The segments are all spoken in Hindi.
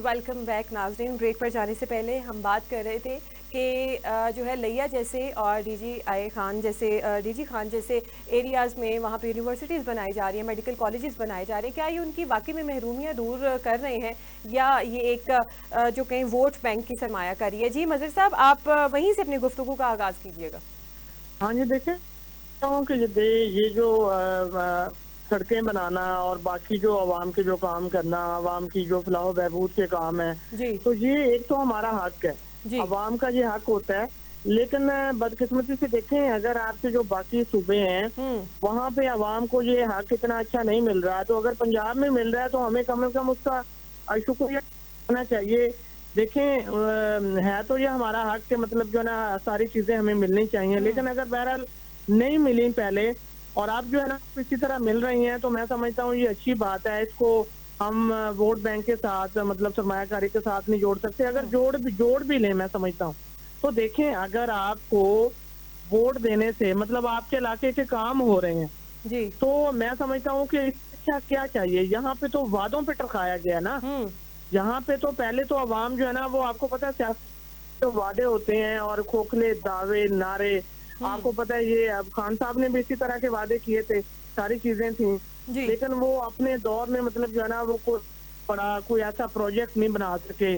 वेलकम बैक नाज़रीन। ब्रेक पर जाने से पहले हम बात कर रहे थे कि जो है लिया जैसे और डीजी खान जैसे एरियाज़ में वहाँ पे यूनिवर्सिटीज़ बनाई जा रही हैं, मेडिकल कॉलेजेस बनाए जा रहे हैं। क्या ये उनकी वाकई में महरूमियाँ दूर कर रहे हैं या ये एक जो कहीं वोट बैंक की सरमायाकारी है? जी मज़र साहब, आप वहीं से अपनी गुफ्तगू का आगाज़ कीजिएगा। हाँ जी, देखिए हूँ कि ये जो सड़कें बनाना और बाकी जो अवाम के जो काम करना, अवाम की जो फलाह बहबूद के काम है, जी। तो ये एक तो हमारा हक है, जी। अवाम का ये हक होता है। लेकिन बदकिस्मती से देखें, अगर आपके जो बाकी सूबे हैं, हम्म। वहाँ पे अवाम को ये हक इतना अच्छा नहीं मिल रहा, तो अगर पंजाब में मिल रहा है तो हमें कम से कम उसका शुक्रिया करना चाहिए। देखें है तो ये हमारा हक के मतलब जो है ना सारी चीजें हमें मिलनी चाहिए, हम्म। लेकिन अगर बहरहाल नहीं मिली पहले और अब जो है ना इसी तरह मिल रही हैं, तो मैं समझता हूँ ये अच्छी बात है। इसको हम वोट बैंक के साथ मतलब सरमायाकारी के साथ नहीं जोड़ सकते। अगर हम्म। जोड़ भी लें, मैं समझता हूँ, तो देखें अगर आपको वोट देने से मतलब आपके इलाके के काम हो रहे हैं, जी। तो मैं समझता हूँ कि इससे अच्छा क्या चाहिए। यहाँ पे तो वादों पे टरकाया गया ना। हम्म। यहाँ पे तो पहले तो अवाम जो है ना, वो आपको पता है जो वादे होते हैं और खोखले दावे नारे, हम्म। आपको पता है ये अब खान साहब ने भी इसी तरह के वादे किए थे, सारी चीजें थी। जी। लेकिन वो अपने दौर में मतलब जो है ना वो कोई ऐसा प्रोजेक्ट नहीं बना सके।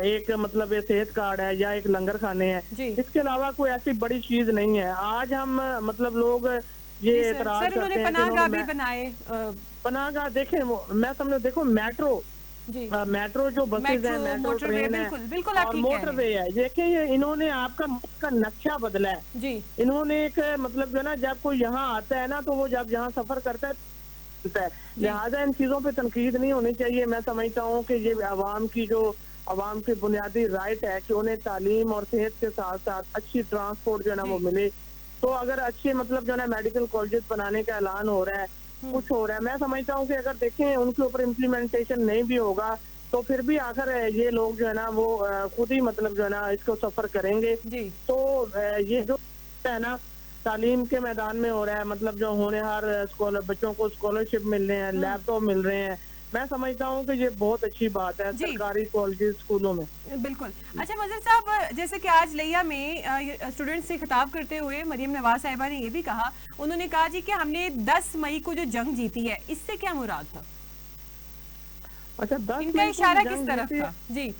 एक मतलब ये सेहत कार्ड है या एक लंगर खाने हैं, जी। इसके अलावा कोई ऐसी बड़ी चीज नहीं है। आज हम मतलब लोग जी ये सर, एतराज सर उन्होंने करते हैं कि पनाहगाह इन्होंने भी बनाए। पनागा देखें मैं समझो, देखो मेट्रो जी। मेट्रो जो बसेस मेट्रो, है, मेट्रो मोटरवे, ट्रेन है बिल्कुल बिल्कुल आप और ठीक कह रहे हैं। मोटरवे है, देखिए ये इन्होंने आपका मुल्क का नक्शा बदला है। जी। इन्होंने एक मतलब जो है ना, जब कोई यहाँ आता है ना, तो वो जब यहाँ सफर करता है, जी। लिहाजा इन चीजों पे तनकीद नहीं होनी चाहिए। मैं समझता हूँ कि ये अवाम की बुनियादी राइट है कि उन्हें तालीम और सेहत के साथ साथ अच्छी ट्रांसपोर्ट जो है ना वो जी। मिले। तो अगर अच्छे मतलब जो है ना मेडिकल कॉलेजेस बनाने का ऐलान हो रहा है, हम्म। कुछ हो रहा है, मैं समझता हूँ कि अगर देखें उनके ऊपर इम्प्लीमेंटेशन नहीं भी होगा, तो फिर भी आखिर ये लोग जो है ना वो खुद ही मतलब जो है ना इसको सफर करेंगे। जी। तो ये जो है ना तालीम के मैदान में हो रहा है, मतलब जो होनहार स्कॉलर बच्चों को स्कॉलरशिप मिल रहे हैं, हम्म। लैपटॉप मिल रहे हैं, मैं समझता हूँ कि ये बहुत अच्छी बात है जी। सरकारी कॉलेजेस स्कूलों में। बिल्कुल। अच्छा मजर साहब, जैसे कि आज लिया में स्टूडेंट्स से खिताब करते हुए मरियम नवाज साहिबा ने ये भी कहा, उन्होंने कहा जी कि हमने 10 मई को जो जंग जीती है, इससे क्या मुराद था? अच्छा, 10 इनका मई को जो इशारा किस जंग तरफ जीती है, था? जी।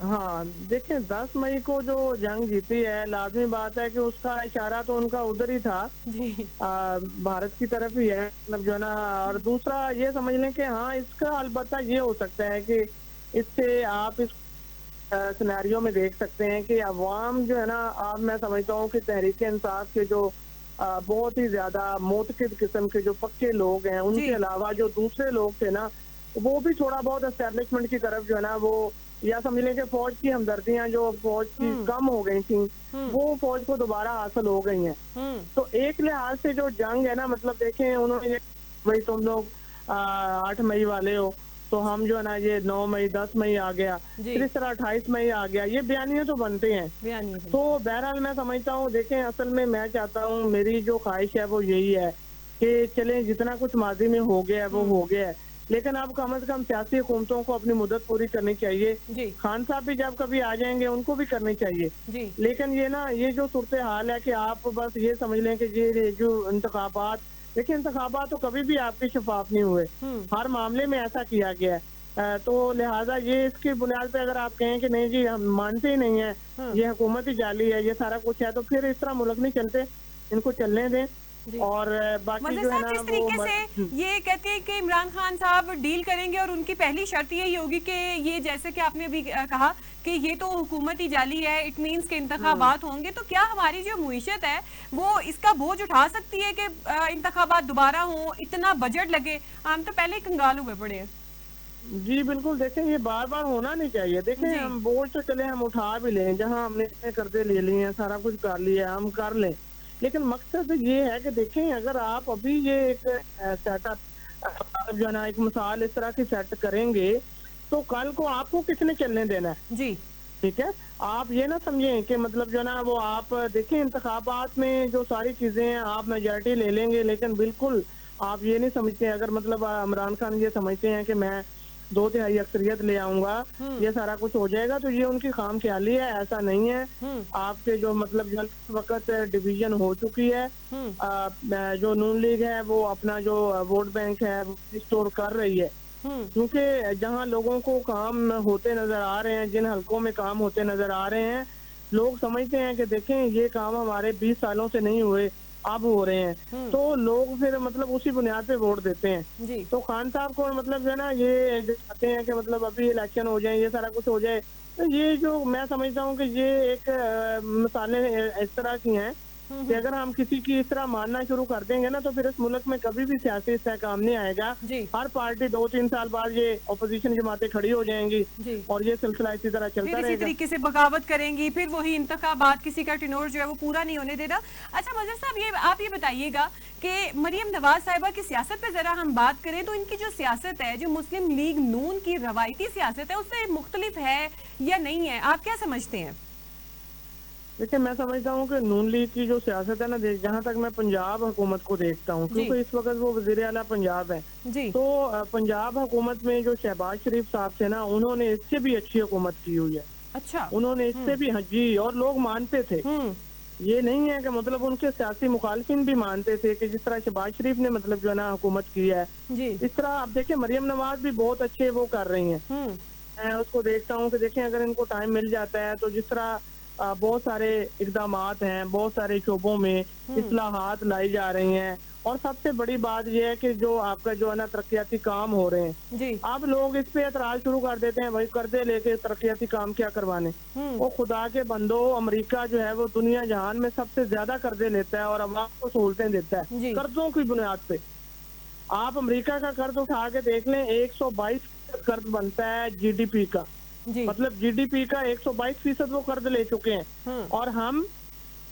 हाँ देखिए 10 मई को जो जंग जीती है, लाजमी बात है कि उसका इशारा तो उनका उधर ही था, जी। भारत की तरफ ही है मतलब जो है ना। और दूसरा ये समझ लें कि हाँ इसका अलबत्ता ये हो सकता है कि इससे आप इस सिनेरियो में देख सकते हैं कि अवाम जो है ना, अब मैं समझता हूँ कि तहरीक इंसाफ के जो बहुत ही ज्यादा मोतकिद किस्म के जो पक्के लोग हैं, उनके जी। अलावा जो दूसरे लोग थे ना, वो भी थोड़ा बहुत एस्टेब्लिशमेंट की तरफ जो है ना वो, या समझ लें कि फौज की हमदर्दियां जो फौज की हम्म। कम हो गई थी, हम्म। वो फौज को दोबारा हासिल हो गई हैं। हम्म। तो एक लिहाज से जो जंग है ना, मतलब देखें उन्होंने भाई तुम लोग 8 मई वाले हो, तो हम जो है ना ये 9 मई 10 मई आ गया, फिर जी। इस तरह 28 मई आ गया, ये बयानियां तो बनते हैं। बयान नहीं तो बनते। बहरहाल मैं समझता हूँ, देखें असल में मैं चाहता हूँ, मेरी जो ख्वाहिश है वो यही है कि चलें जितना कुछ माजी में हो गया है वो हम्म। हो गया है, लेकिन अब कम से कम सियासी हुकूमतों को अपनी मुद्दत पूरी करनी चाहिए। जी। खान साहब भी जब कभी आ जाएंगे उनको भी करनी चाहिए। जी। लेकिन ये ना ये जो सूरत हाल है कि आप बस ये समझ लें कि ये जो इंतखाबात, देखिए इंतखाबात तो कभी भी आपके शफाफ नहीं हुए, हम्म। हर मामले में ऐसा किया गया है। तो लिहाजा ये इसकी बुनियाद पे अगर आप कहें कि नहीं जी हम मानते ही नहीं है, हाँ। ये हुकूमत ही जाली है, ये सारा कुछ है, तो फिर इस तरह मुल्क नहीं चलते, इनको चलने दें। जी। और बाकी मज़र जो है साहब, ना जिस वो तरीके से ये कहते हैं कि इमरान खान साहब डील करेंगे और उनकी पहली शर्त यही होगी कि ये, जैसे कि आपने अभी कहा कि ये तो हुकूमत ही जाली है, इट मीन्स के हम्म, इंतखाबात होंगे, तो क्या हमारी जो मुईशत है वो इसका बोझ उठा सकती है कि इंतखाबात दोबारा हों, इतना बजट लगे? हम तो पहले ही कंगाल हुए पड़े हैं। जी बिल्कुल, देखें ये बार बार होना नहीं चाहिए। देखें जी। हम बोझ तो चले हम उठा भी लें, जहां हमने कर्जे ले लिए हैं, सारा कुछ कर लिया, हम कर लें, लेकिन मकसद ये है कि देखें अगर आप अभी ये एक सेटअप जो है ना एक मिसाल इस तरह की सेट करेंगे, तो कल को आपको किसने चलने देना है? जी। ठीक है, आप ये ना समझें कि मतलब जो है ना वो आप देखें इंतखाबात में जो सारी चीजें हैं आप मेजॉरिटी ले लेंगे, लेकिन बिल्कुल आप ये नहीं समझते, अगर मतलब इमरान खान ये समझते हैं कि मैं 2/3 अक्सरियत ले आऊंगा, ये सारा कुछ हो जाएगा, तो ये उनकी खामख्याली है, ऐसा नहीं है। आपके जो मतलब जो इस वक्त डिवीजन हो चुकी है, जो नून लीग है वो अपना जो वोट बैंक है वो रिस्टोर कर रही है, क्योंकि जहां लोगों को काम होते नजर आ रहे हैं, जिन हलकों में काम होते नजर आ रहे हैं, लोग समझते हैं कि देखें ये काम हमारे 20 सालों से नहीं हुए, अब हो रहे हैं, तो लोग फिर मतलब उसी बुनियाद पे वोट देते हैं। जी तो खान साहब को मतलब जो है ना, ये जो चाहते हैं कि मतलब अभी इलेक्शन हो जाए, ये सारा कुछ हो जाए, तो ये जो मैं समझता हूँ कि ये एक मिसालें इस तरह की हैं कि अगर हम किसी की इस तरह मानना शुरू कर देंगे ना, तो फिर इस मुल्क में कभी भी सियासी काम नहीं आएगा। जी हर पार्टी 2-3 साल बाद ये अपोजिशन जमातें खड़ी हो जाएंगी जी और ये सिलसिला इसी तरह चलता फिर इसी रहेगा। तरीके से बगावत करेंगी, फिर वही इंतखाबात, किसी का टिनोर जो है वो पूरा नहीं होने देना। अच्छा मजहर साहब, ये आप ये बताइएगा कि मरियम नवाज साहिबा की सियासत पे जरा हम बात करें तो इनकी जो सियासत है, जो मुस्लिम लीग नून की रवायती सियासत है, उससे मुख्तलिफ है या नहीं है, आप क्या समझते हैं? देखिए, मैं समझता हूँ कि नून लीग की जो सियासत है ना, जहाँ तक मैं पंजाब हुकूमत को देखता हूँ, क्योंकि इस वक्त वो वजीर आला पंजाब है, जी तो पंजाब हुकूमत में जो शहबाज शरीफ साहब थे ना, उन्होंने इससे भी अच्छी हुकूमत की हुई है। अच्छा उन्होंने इससे भी, हाँ जी, और लोग मानते थे। ये नहीं है कि मतलब उनके सियासी मुखालफिन भी मानते थे कि जिस तरह शहबाज शरीफ ने मतलब जो है ना हुकूमत की है, जी इस तरह आप देखिए मरियम नवाज भी बहुत अच्छे वो कर रही हैं। मैं उसको देखता हूँ कि देखें, अगर इनको टाइम मिल जाता है तो जिस तरह बहुत सारे इकदामात हैं, बहुत सारे शोबों में इस्लाहात लाई जा रही हैं, और सबसे बड़ी बात यह है कि जो आपका जो है ना तरक्याती काम हो रहे हैं, जी अब लोग इस पे एतराज शुरू कर देते हैं, भाई कर्जे लेके तरक्याती काम क्या करवाने। वो खुदा के बंदो, अमेरिका जो है वो दुनिया जहान में सबसे ज्यादा कर्जे लेता है और अवाम को सहूलतें देता है जी कर्जों की बुनियाद पे। आप अमेरिका का कर्ज उठा के देख लें, 122 कर्ज बनता है जीडीपी का, जी मतलब जीडीपी का 122% वो कर्ज ले चुके हैं, और हम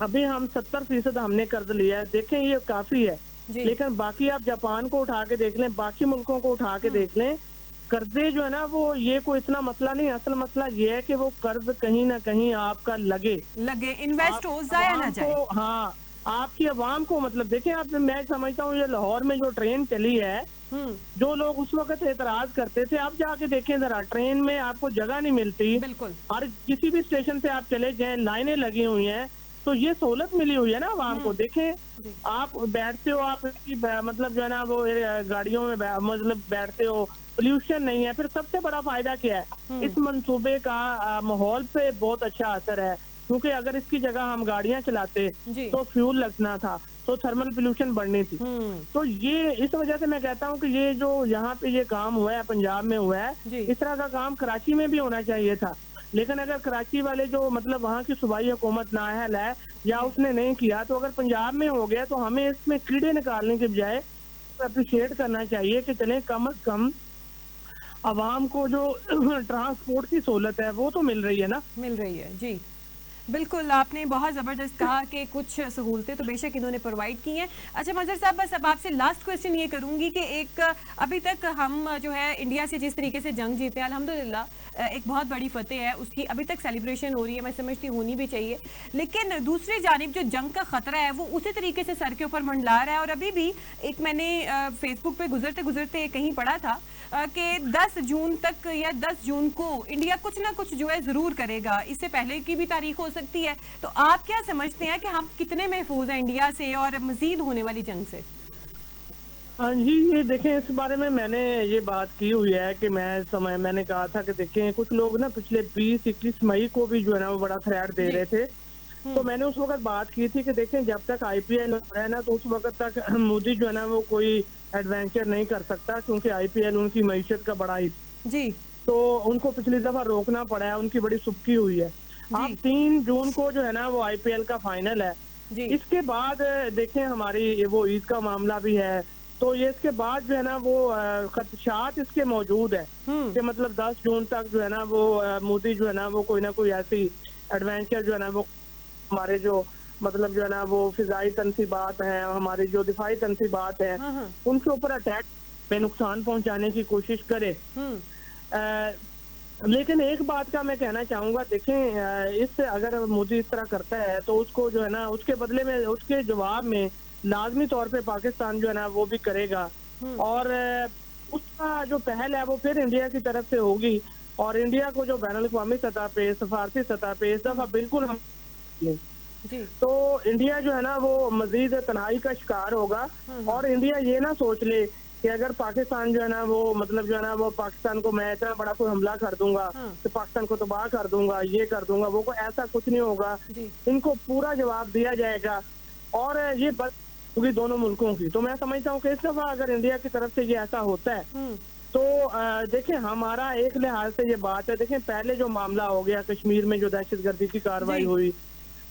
70% हमने कर्ज लिया है। देखें, ये काफी है। जी लेकिन बाकी आप जापान को उठा के देख लें, बाकी मुल्कों को उठा के देख लें, कर्जे जो है ना वो ये कोई इतना मसला नहीं। असल मसला ये है कि वो कर्ज कहीं ना कहीं आपका लगे इन्वेस्ट हो, जाया ना जाए। हाँ, आपकी आवाम को मतलब देखें आप, मैं समझता हूँ ये लाहौर में जो ट्रेन चली है, जो लोग उस वक्त एतराज करते थे, आप जाके देखें जरा, ट्रेन में आपको जगह नहीं मिलती। बिल्कुल और किसी भी स्टेशन से आप चले जाएं, लाइनें लगी हुई हैं, तो ये सहूलत मिली हुई है ना आवाम को। देखें, आप बैठते हो, आप मतलब जो है ना वो गाड़ियों में मतलब बैठते हो, पोल्यूशन नहीं है। फिर सबसे बड़ा फायदा क्या है, इस मंसूबे का माहौल पे बहुत अच्छा असर है, क्योंकि अगर इसकी जगह हम गाड़ियां चलाते तो फ्यूल लगना था, तो थर्मल पोल्यूशन बढ़नी थी। तो ये इस वजह से मैं कहता हूँ कि ये जो यहाँ पे ये काम हुआ है, पंजाब में हुआ है, इस तरह का काम कराची में भी होना चाहिए था। लेकिन अगर कराची वाले जो मतलब वहाँ की सूबाई हुकूमत नाअहल है या उसने नहीं किया, तो अगर पंजाब में हो गया, तो हमें इसमें कीड़े निकालने के बजाय अप्रिशिएट करना चाहिए कि चलें, कम अज कम आवाम को जो ट्रांसपोर्ट की सहूलत है वो तो मिल रही है ना। मिल रही है। जी बिल्कुल, आपने बहुत ज़बरदस्त कहा कि कुछ सहूलतें तो बेशक इन्होंने प्रोवाइड की हैं। अच्छा मजहर साहब, बस अब आपसे लास्ट क्वेश्चन ये करूंगी कि एक अभी तक हम जो है इंडिया से जिस तरीके से जंग जीते हैं, अल्हम्दुलिल्लाह एक बहुत बड़ी फतेह है, उसकी अभी तक सेलिब्रेशन हो रही है, मैं समझती होनी भी चाहिए। लेकिन दूसरी जानिब जो जंग का खतरा है वो उसी तरीके से सर के ऊपर मंडला रहा है। और अभी भी एक मैंने फेसबुक पे गुजरते गुजरते कहीं पढ़ा था कि 10 जून तक या 10 जून को इंडिया कुछ ना कुछ जो है ज़रूर करेगा, इससे पहले की भी तारीख हो सकती है। तो आप क्या समझते हैं कि हम कितने महफूज हैं इंडिया से और मजीद होने वाली जंग से? हाँ जी, ये देखें, इस बारे में मैंने ये बात की हुई है कि मैंने कहा था कि देखें, कुछ लोग ना पिछले 20-21 मई को भी जो है ना वो बड़ा थ्रेट दे रहे थे। तो मैंने उस वक्त बात की थी कि देखें, जब तक आईपीएल हो रहा है ना, तो उस वक्त तक मोदी जो है ना वो कोई एडवेंचर नहीं कर सकता, क्योंकि आईपीएल उनकी मईशत का बड़ा हिस्सा जी, तो उनको पिछली दफा रोकना पड़ा है, उनकी बड़ी सुबकी हुई है। अब 3 जून को जो है ना वो आईपीएल का फाइनल है। इसके बाद देखें, हमारी वो ईद का मामला भी है, तो ये इसके बाद जो है ना वो खदशात इसके मौजूद है कि मतलब 10 जून तक जो है ना वो मोदी जो है ना वो कोई ना कोई ऐसी एडवेंचर जो है ना वो हमारे जो मतलब जो है ना वो फिजाई तनसीबात हैं, हमारी जो दिफाई तनसीबात हैं, उनके ऊपर अटैक पे नुकसान पहुंचाने की कोशिश करे। लेकिन एक बात का मैं कहना चाहूंगा, देखें, इससे अगर मोदी इस तरह करता है तो उसको जो है ना उसके बदले में, उसके जवाब में लाजमी तौर पे पाकिस्तान जो है ना वो भी करेगा। और उसका जो पहल है वो फिर इंडिया की तरफ से होगी, और इंडिया को जो बैनुल-अक़वामी सतह पे, सफारती सतह पे इस दफा बिल्कुल हम जी। तो इंडिया जो है ना वो मजीद तनाई का शिकार होगा। और इंडिया ये ना सोच ले कि अगर पाकिस्तान जो है ना वो मतलब जो है ना वो पाकिस्तान को मैं इतना बड़ा कोई हमला कर दूंगा तो पाकिस्तान को तबाह कर दूंगा, ये कर दूंगा, वो को ऐसा कुछ नहीं होगा। इनको पूरा जवाब दिया जाएगा और ये बस होगी दोनों मुल्कों की। तो मैं समझता हूँ कि इस दफा अगर इंडिया की तरफ से ये ऐसा होता है तो देखिए हमारा एक लिहाज से ये बात है, देखिए पहले जो मामला हो गया कश्मीर में जो दहशतगर्दी की कार्रवाई हुई,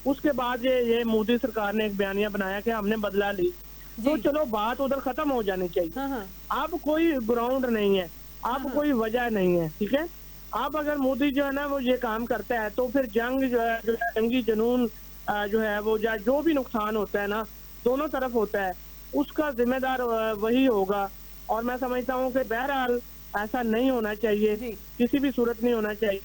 उसके बाद ये मोदी सरकार ने एक बयानिया बनाया कि हमने बदला ली, तो चलो बात उधर खत्म हो जानी चाहिए। अब कोई ग्राउंड नहीं है, अब कोई वजह नहीं है, ठीक है। अब अगर मोदी जो है ना वो ये काम करता है तो फिर जंग जो है, जो जंगी जुनून जो है वो जो भी नुकसान होता है ना दोनों तरफ होता है, उसका जिम्मेदार वही होगा। और मैं समझता हूँ कि बहरहाल ऐसा नहीं होना चाहिए, किसी भी सूरत नहीं होना चाहिए,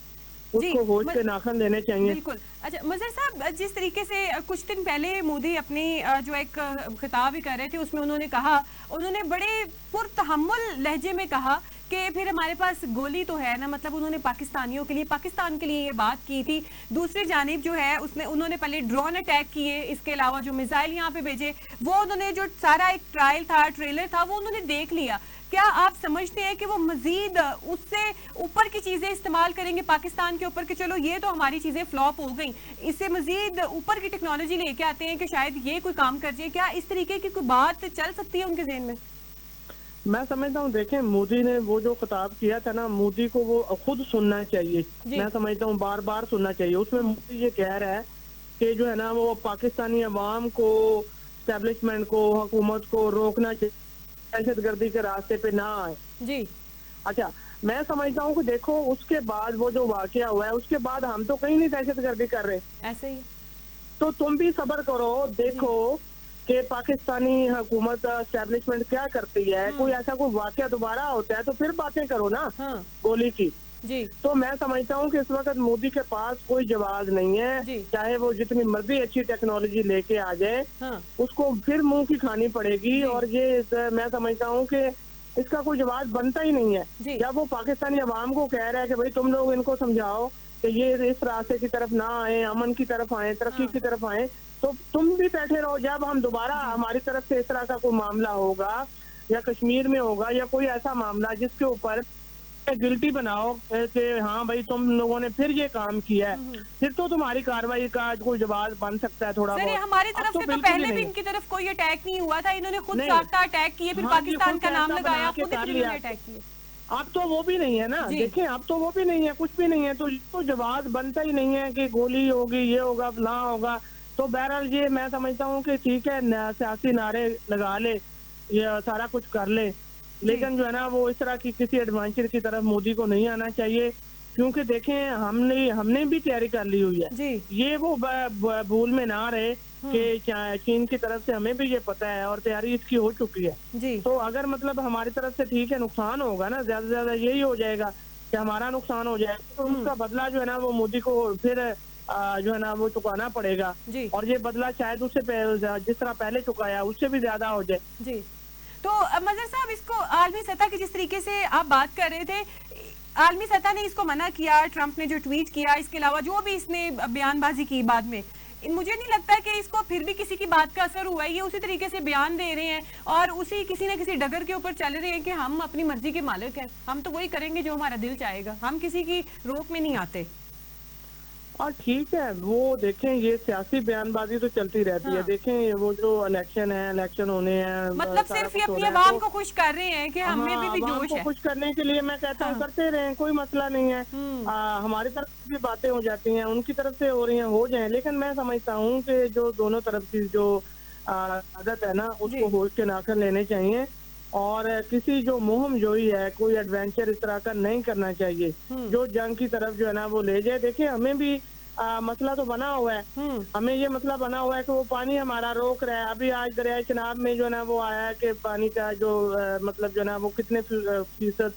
उसको होश के नाखन लेने चाहिए। बिल्कुल। अच्छा मजहर साहब, जिस तरीके से कुछ दिन पहले मोदी अपनी जो एक खिताब भी कर रहे थे उसमें उन्होंने कहा, उन्होंने बड़े पुरतहम्मुल लहजे में कहा कि फिर हमारे पास गोली तो है ना, मतलब उन्होंने पाकिस्तानियों के लिए, पाकिस्तान के लिए ये बात की थी। दूसरी जानिब जो है उसने उन्होंने पहले ड्रोन अटैक किए, इसके अलावा जो मिसाइल यहाँ पे भेजे, वो उन्होंने जो सारा एक ट्रायल था, ट्रेलर था, वो उन्होंने देख लिया। क्या आप समझते हैं कि वो मजीद उससे ऊपर की चीजें इस्तेमाल करेंगे पाकिस्तान के ऊपर कि चलो ये तो हमारी चीजें फ्लॉप हो गई, इससे मजीद ऊपर की टेक्नोलॉजी लेके आते हैं कि शायद ये कोई काम कर जाए? क्या इस तरीके की कोई बात चल सकती है उनके ज़हन में? मैं समझता हूँ, देखें मोदी ने वो जो खिताब किया था ना, मोदी को वो खुद सुनना चाहिए। मैं समझता हूँ बार बार सुनना चाहिए। उसमें मोदी ये कह रहा है कि जो है ना वो पाकिस्तानी अवाम को, एस्टेब्लिशमेंट को, हुकूमत को रोकना चाहिए, दहशतगर्दी के रास्ते पे ना आए। जी। अच्छा, मैं समझता हूँ कि देखो उसके बाद वो जो वाकया हुआ है उसके बाद हम तो कहीं नहीं दहशतगर्दी कर रहे, ऐसे ही। तो तुम भी सब्र करो, देखो कि पाकिस्तानी हुकूमत एस्टेब्लिशमेंट क्या करती है। कोई ऐसा कोई वाकया दोबारा होता है तो फिर बातें करो ना गोली की। जी। तो मैं समझता हूँ कि इस वक्त मोदी के पास कोई जवाब नहीं है, चाहे वो जितनी मर्जी अच्छी टेक्नोलॉजी लेके आ जाए, उसको फिर मुंह की खानी पड़ेगी। और ये मैं समझता हूँ कि इसका कोई जवाब बनता ही नहीं है। जब वो पाकिस्तानी अवाम को कह रहा है कि भाई तुम लोग इनको समझाओ कि ये इस रास्ते की तरफ ना आए, अमन की तरफ आए, तरक्की की तरफ आए, तो तुम भी बैठे रहो। जब हम दोबारा हमारी तरफ से इस तरह का कोई मामला होगा या कश्मीर में होगा या कोई ऐसा मामला जिसके ऊपर गिल्टी बनाओ कि हाँ भाई तुम लोगों ने फिर ये काम किया है, फिर तो तुम्हारी कार्रवाई का कोई जवाब बन सकता है थोड़ा बहुत। हमारी तरफ से तो पहले भी इनकी तरफ कोई अटैक नहीं हुआ था, इन्होंने खुद साख्ता अटैक किए, फिर पाकिस्तान का नाम लगाया, खुद इन्होंने अटैक किए। अब तो वो भी नहीं है ना, देखें अब तो वो भी नहीं है, कुछ भी नहीं है, तो जवाब बनता ही नहीं है कि गोली होगी, ये होगा, फलां होगा। तो बहरहाल ये मैं समझता हूँ कि ठीक है सियासी नारे लगा ले, ये सारा कुछ कर ले, लेकिन जो है ना वो इस तरह की किसी एडवेंचर की तरफ मोदी को नहीं आना चाहिए। क्योंकि देखें हमने भी तैयारी कर ली हुई है, ये वो भूल में ना रहे कि चीन की तरफ से हमें भी ये पता है और तैयारी इसकी हो चुकी है। तो अगर मतलब हमारी तरफ से ठीक है नुकसान होगा ना, ज्यादा से ज्यादा यही हो जाएगा कि हमारा नुकसान हो जाएगा, तो उसका बदला जो है ना वो मोदी को फिर जो है ना वो चुकाना पड़ेगा। और ये बदला शायद उससे जिस तरह पहले चुकाया उससे भी ज्यादा हो जाए। जी। तो मजहर साहब, इसको आलमी सतह की जिस तरीके से आप बात कर रहे थे, आलमी सतह ने इसको मना किया, ट्रंप ने जो ट्वीट किया, इसके अलावा जो भी इसने बयानबाजी की बाद में, मुझे नहीं लगता कि इसको फिर भी किसी की बात का असर हुआ है। ये उसी तरीके से बयान दे रहे हैं और उसी किसी न किसी डगर के ऊपर चल रहे हैं कि हम अपनी मर्जी के मालिक हैं, हम तो वही करेंगे जो हमारा दिल चाहेगा, हम किसी की रोक में नहीं आते। और ठीक है, वो देखें ये सियासी बयानबाजी तो चलती रहती है। देखें वो जो इलेक्शन है, इलेक्शन होने हैं, मतलब सिर्फ ये अपनी आवाम को खुश कर रहे हैं कि हमें भी जोश है। खुश करने के लिए मैं कहता हूँ करते रहे, कोई मसला नहीं है। हमारी तरफ से भी बातें हो जाती हैं, उनकी तरफ से हो रही हैं, हो जाए। लेकिन मैं समझता हूँ कि जो दोनों तरफ की जो आदत है ना उसको होश के नाखन लेने चाहिए और किसी जो मुहिम जोई है, कोई एडवेंचर इस तरह का नहीं करना चाहिए जो जंग की तरफ जो है ना वो ले जाए। देखिए हमें भी मसला तो बना हुआ है, हमें ये मसला बना हुआ है कि वो पानी हमारा रोक रहा है। अभी आज दरिया चिनाब में जो है ना वो आया है कि पानी का जो मतलब जो है ना वो कितने फीसद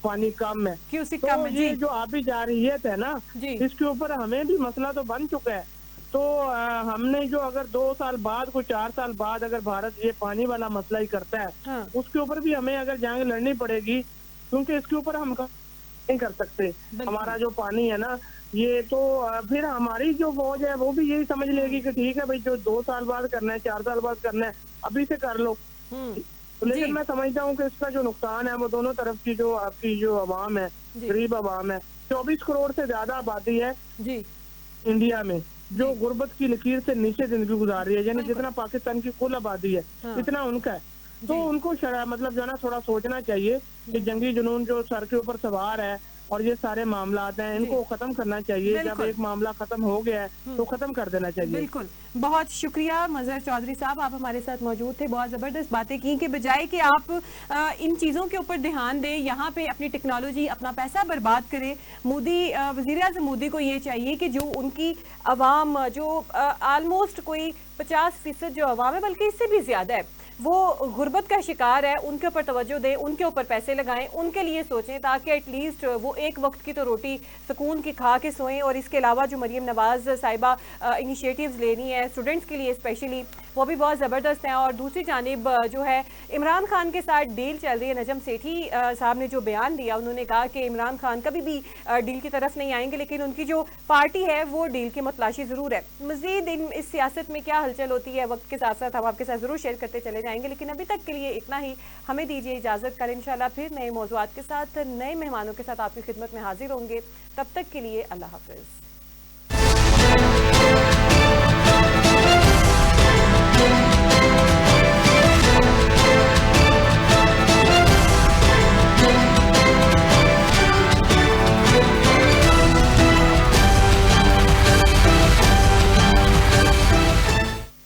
पानी कम है। तो ये जो आबी जारहियत है ना, इसके ऊपर हमें भी मसला तो बन चुका है। तो हमने जो अगर 2 साल बाद को 4 साल बाद अगर भारत ये पानी वाला मसला ही करता है, हाँ, उसके ऊपर भी हमें अगर जंग लड़नी पड़ेगी, क्योंकि इसके ऊपर हम नहीं कर सकते। बिल्कुल। हमारा जो पानी है ना, ये तो फिर हमारी जो फौज है वो भी यही समझ लेगी कि ठीक है भाई, जो 2 साल बाद करना है, 4 साल बाद करना है, अभी से कर लो। तो जी, लेकिन मैं समझता हूँ कि इसका जो नुकसान है वो दोनों तरफ की, जो आपकी जो आवाम है, जी, गरीब आवाम है, 24 करोड़ से ज्यादा आबादी है जी, इंडिया में, जो जी, गुर्बत की लकीर से नीचे जिंदगी गुजार रही है, यानी बिल्कुल। जितना पाकिस्तान की कुल आबादी है हाँ, इतना उनका है। तो जी, उनको मतलब जो है ना, थोड़ा सोचना चाहिए कि बिल्कुल। जंगी जुनून जो सर के ऊपर सवार है और ये सारे मामलात हैं, जी, इनको खत्म करना चाहिए। जब बिल्कुल। एक मामला खत्म हो गया है तो खत्म कर देना चाहिए। बिल्कुल, बहुत शुक्रिया मज़हर चौधरी साहब, आप हमारे साथ मौजूद थे। बहुत ज़बरदस्त बातें की कि बजाय कि आप इन चीज़ों के ऊपर ध्यान दें, यहाँ पे अपनी टेक्नोलॉजी, अपना पैसा बर्बाद करें। वज़ीर-ए-आज़म मोदी को ये चाहिए कि जो उनकी अवाम, जो ऑलमोस्ट कोई 50% जो अवाम है, बल्कि इससे भी ज़्यादा है, वो गुर्बत का शिकार है, उनके ऊपर तवज्जो दें, उनके ऊपर पैसे लगाएं, उनके लिए सोचें, ताकि एटलीस्ट वो एक वक्त की तो रोटी सुकून की खा के सोएं। और इसके अलावा जो मरीम नवाज़ साहिबा इनिशिएटिव्स ले रही हैं स्टूडेंट्स के लिए स्पेशली, वो भी बहुत ज़बरदस्त हैं। और दूसरी जानिब जो है इमरान खान के साथ डील चल रही है। नजम सेठी साहब ने जो बयान दिया, उन्होंने कहा कि इमरान खान कभी भी डील की तरफ नहीं आएंगे, लेकिन उनकी जो पार्टी है वो डील की मतलाशी ज़रूर है। मज़ीद इस सियासत में क्या हलचल होती है, वक्त के साथ साथ हम आपके साथ ज़रूर शेयर करते चले जाएंगे, लेकिन अभी तक के लिए इतना ही। हमें दीजिए इजाज़त, कल इंशाल्लाह फिर नए मौज़ूआत के साथ, नए मेहमानों के साथ आपकी खिदमत में हाजिर होंगे। तब तक के लिए अल्लाह हाफ़िज़।